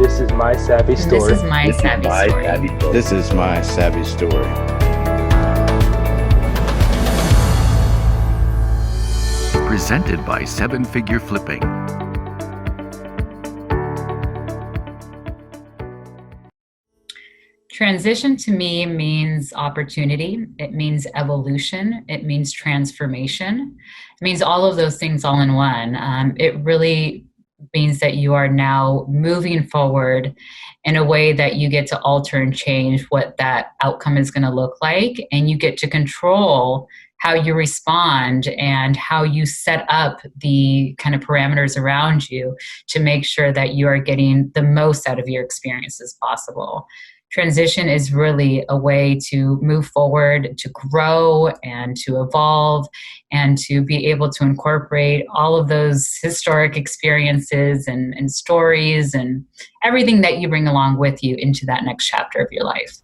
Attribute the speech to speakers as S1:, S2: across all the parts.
S1: This is my SAVI
S2: And this
S1: story.
S2: is my SAVI story.
S3: This is my SAVI story.
S4: Presented by Seven Figure Flipping.
S2: Transition to me means opportunity. It means evolution. It means transformation. It means all of those things all in one. It really means that you are now moving forward in a way that you get to alter and change what that outcome is going to look like. And you get to control how you respond and how you set up the kind of parameters around you to make sure that you are getting the most out of your experience as possible. Transition is really a way to move forward, to grow and to evolve and to be able to incorporate all of those historic experiences and stories and everything that you bring along with you into that next chapter of your life.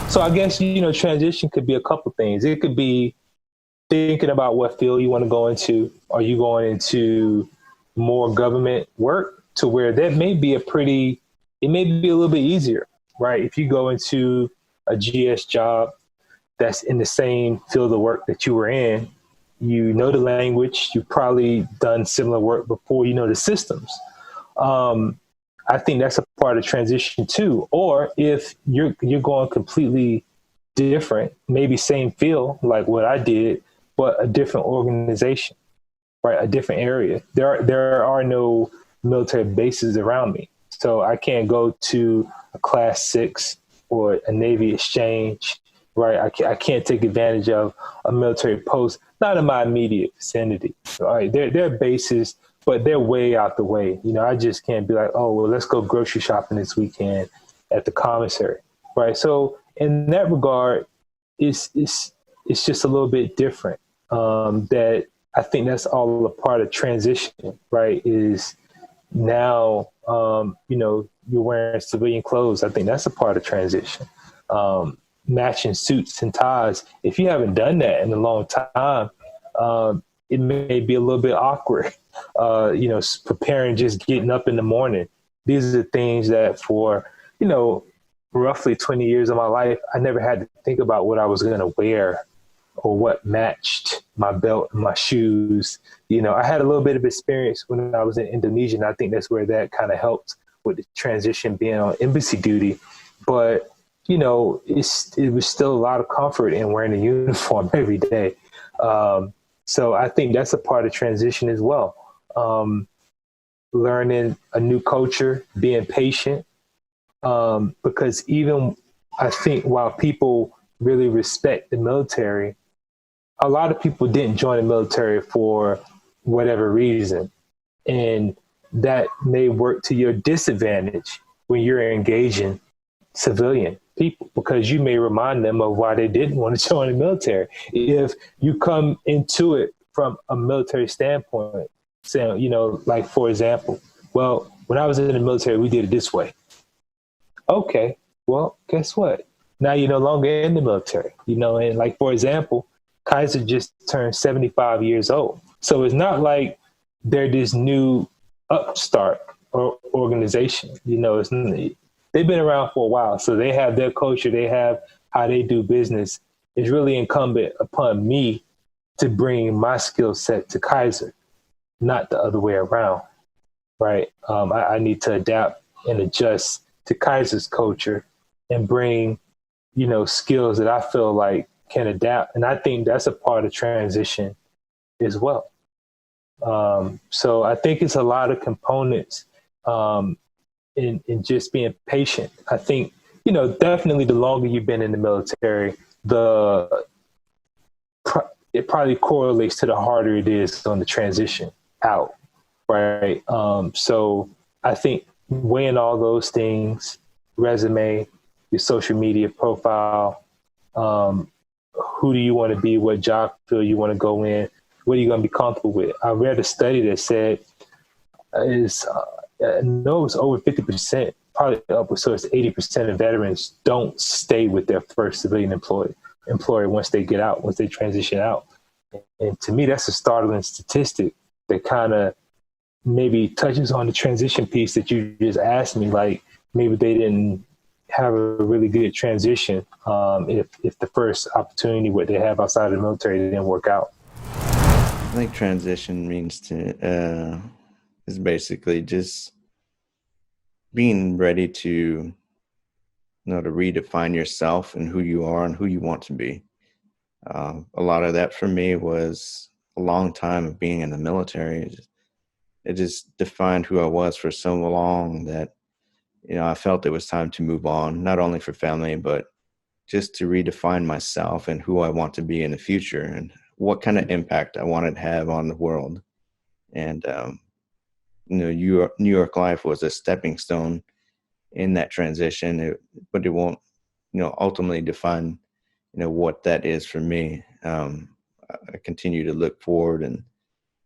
S1: So I guess, transition could be a couple things. It could be thinking about what field you want to go into. Are you going into more government work to where that may be it may be a little bit easier, right? If you go into a GS job that's in the same field of work that you were in, you know the language, you've probably done similar work before, you know the systems. I think that's a part of transition too. Or if you're going completely different, maybe same field like what I did, but a different organization, right? A different area. There are no military bases around me. So I can't go to a Class 6 or a Navy exchange, right? I can't take advantage of a military post, not in my immediate vicinity, right? They're bases, but they're way out the way. I just can't be like, oh, well, let's go grocery shopping this weekend at the commissary, right? So in that regard, it's just a little bit different. That I think that's all a part of transition, right? Is now, you're wearing civilian clothes. I think that's a part of transition. Matching suits and ties. If you haven't done that in a long time, it may be a little bit awkward. Preparing, just getting up in the morning. These are things that for, roughly 20 years of my life, I never had to think about what I was going to wear or what matched my belt and my shoes. I had a little bit of experience when I was in Indonesia, and I think that's where that kind of helped with the transition being on embassy duty. But, it was still a lot of comfort in wearing a uniform every day. So I think that's a part of transition as well. Learning a new culture, being patient, because even I think while people really respect the military, a lot of people didn't join the military for whatever reason. And that may work to your disadvantage when you're engaging civilian people, because you may remind them of why they didn't want to join the military. If you come into it from a military standpoint, saying, like, for example, well, when I was in the military, we did it this way. Okay, well, guess what? Now you're no longer in the military, and like, for example, Kaiser just turned 75 years old. So it's not like they're this new upstart or organization. They've been around for a while. So they have their culture. They have how they do business. It's really incumbent upon me to bring my skill set to Kaiser, not the other way around, right? I need to adapt and adjust to Kaiser's culture and bring, skills that I feel like can adapt. And I think that's a part of transition as well. So I think it's a lot of components in just being patient. I think, definitely the longer you've been in the military, it probably correlates to the harder it is on the transition out, right? So I think weighing all those things, resume, your social media profile, who do you want to be, what job field you want to go in, what are you going to be comfortable with? I read a study that said I know it's over 50%, probably upwards, so it's 80% of veterans don't stay with their first civilian employer once they get out, once they transition out. And to me, that's a startling statistic that kind of maybe touches on the transition piece that you just asked me. Like maybe they didn't have a really good transition if the first opportunity what they have outside of the military didn't work out.
S3: I think transition means is basically just being ready to to redefine yourself and who you are and who you want to be. A lot of that for me was a long time of being in the military. It just defined who I was for so long that, I felt it was time to move on, not only for family, but just to redefine myself and who I want to be in the future and what kind of impact I wanted to have on the world. And, New York life was a stepping stone in that transition, but it won't, ultimately define, what that is for me. I continue to look forward and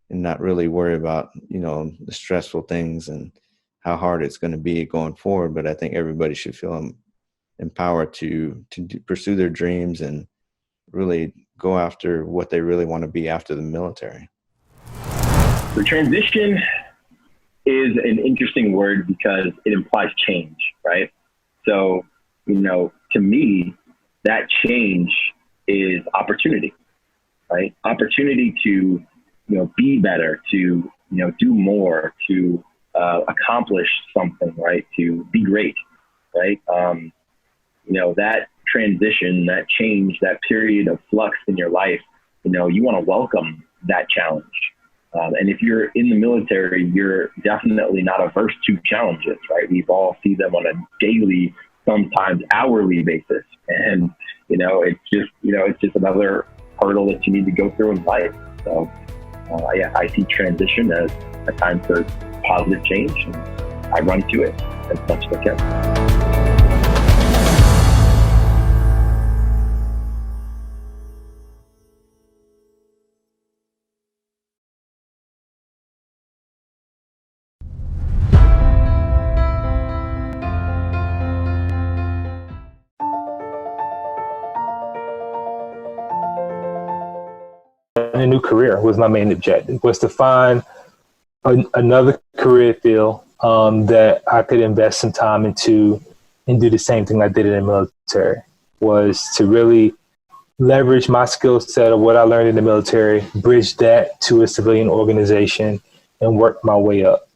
S3: not really worry about, the stressful things and how hard it's going to be going forward. But I think everybody should feel empowered to pursue their dreams and really go after what they really want to be after the military.
S5: The transition is an interesting word because it implies change, right? So, to me, that change is opportunity, right? Opportunity to, be better, to, do more, to accomplish something, right? To be great, right? That transition, that change, that period of flux in your life, you want to welcome that challenge. And if you're in the military, you're definitely not averse to challenges, right? We've all see them on a daily, sometimes hourly basis. And, it's just another hurdle that you need to go through in life. So, I see transition as a time for positive change, and I run to it as much as I can.
S1: A new career was my main objective, was to find another career field that I could invest some time into and do the same thing I did in the military, was to really leverage my skill set of what I learned in the military, bridge that to a civilian organization and work my way up.